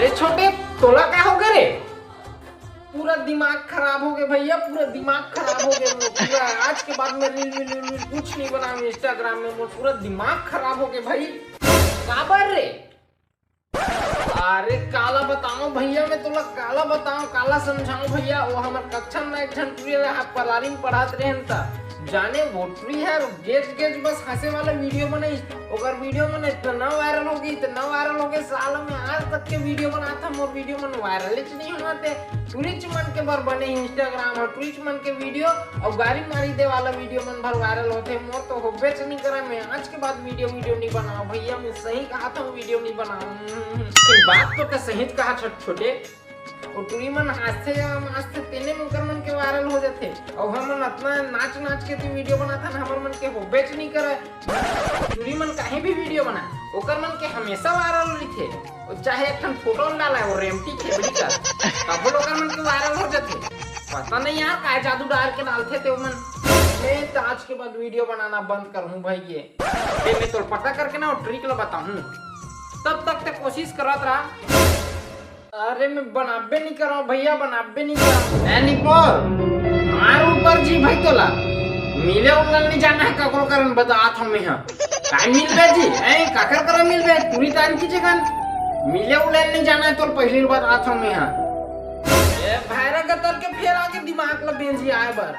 अरे छोटे तोला क्या हो गया रे? पूरा दिमाग खराब हो गया भैया, पूरा दिमाग खराब हो गया पूरा। आज के बाद मैं रील कुछ नहीं बनाऊं इंस्टाग्राम में, वो पूरा दिमाग खराब हो गया भाई। काबर रे? अरे काला बताओ भैया, मैं तोला काला बताऊं, काला समझाऊं भैया। वो हमारे कक्षा में एक जन पलारी में पढ़ाते रहे था, जाने वोटरी है गेज बस हंसे वाला वीडियो बनाई, अगर वीडियो में इतना वायरल हो गई साल में आज तक के वीडियो बनाता मोर वीडियो में वायरल नहीं होते। टूरिस्ट मन के बार बने इंस्टाग्राम और टूरिस्ट मन के वीडियो और गाड़ी मारी दे वाला वीडियो मन भर वायरल होते। मोर तो होबे नहीं करा, मैं आज के बाद वीडियो नहीं बनाऊं भैया। मैं सही कहा था वीडियो नहीं बनाऊं। बात तो सही कहा छोटे और टूरी मन हंसते तेने मन के वायरल हो जाते और हमन अपना नाच के तू वीडियो बनाता ना, हमर मन के होबे नहीं करे। टूरी मन कहीं भी वीडियो बना ओकर मन के हमेशा वायरल होली थे, और चाहे एक ठन फोटो डाला है और रेमटी खेबड़ी का तब लोग मन के वायरल हो जाते। पता नहीं यार काय जादू डाल के डालते थे मन। मैं तो आज के बाद वीडियो बनाना बंद करूं भाई। ये मैं तो पता करके ना ट्रिक ला बताऊं, तब तक तो कोशिश करत रहा। अरे मैं बनाबे नहीं कर रहा हूँ भैया, बनाबे नहीं कर रहा हूँ। मार ऊपर जी भाई तोला मिले उलन नहीं जाना है ककरो करन बता था मैं। हां काय मिलबे जी ए काकर कर मिलबे पूरी टाइम की जगह मिले उलन नहीं जाना है तो पहली बार आता हूं मैं। हां ए भाईरा गतर के फेर आके दिमाग ला बेंजी आए बार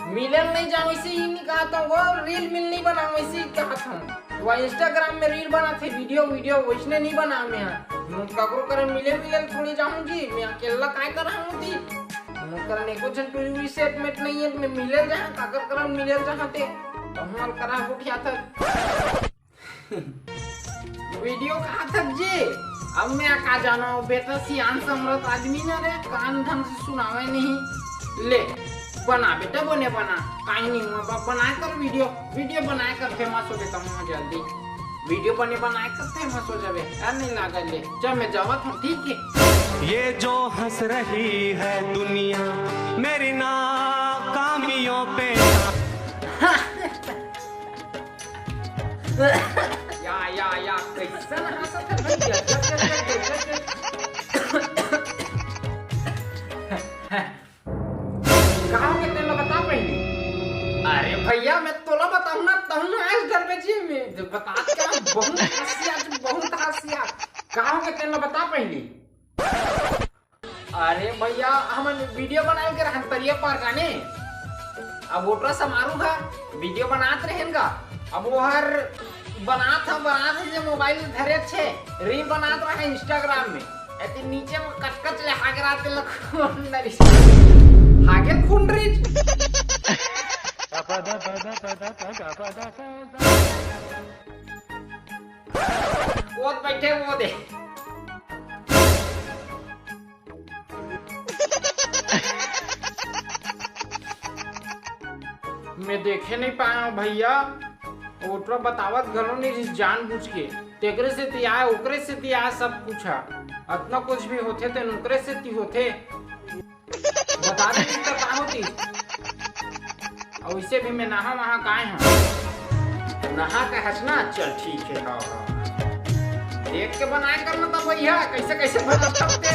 मिले नहीं जाऊं इसी ही नहीं कहता हूं। वो रील मिल नहीं बनाऊं इसी कहता हूं। वो इंस्टाग्राम में रील बनाते वीडियो वैसने नहीं बना मैं। ककरो करे मिले थोड़ी जाऊं जी, मैं अकेला काय कर रहा हूं जी। करने को जन टूरी सेटमेंट नहीं है, मैं मिले जहां काकर करम मिले जहां ते तो हम करा उठिया था वीडियो कहा था जी। अब मैं का जाना बेटा सियान समरत आदमी ना रे, कान ढंग से सुनावे नहीं। ले बना बेटा बने बना कहीं नहीं हुआ, बना कर वीडियो बना कर फेमस हो जाता हूँ जल्दी। वीडियो बनाए कर फेमस हो जावे यार, नहीं लागा ले जब मैं जावत हूँ ठीक है। ये जो हंस रही है दुनिया मेरी नाकामियों पे या कैसन हंसत है भैया। कहाँ के तेल बता पहले? अरे भैया मैं तोला बताऊं ना तहु आज डर में जी में बता क्या बहुत हंसिया कहाँ के तेल बता पहले। अरे भैया हम वीडियो बनाए के हंतरिया पार जाने, अब वोटरा समारोह है वीडियो बनाते रहेगा। अब वो हर बनाते जो मोबाइल धरे छे रील बनाते रहे इंस्टाग्राम में ऐसे नीचे में कच ले हागराते हागे खून रीच वो बैठे वो दे मैं देखे नहीं पाया भैया। ओटरा बतावत घरों ने जानबूझ के तेकरे से ती आए ओकरे से ती आए सब पूछा अतना कुछ भी होते थे नुकरे से ती होते बता दे तो का होती। और इसे भी मैं नहा वहां काए हैं नहा के हंसना चल ठीक है। हाँ देख के बनाए करना था भैया कैसे बना सकते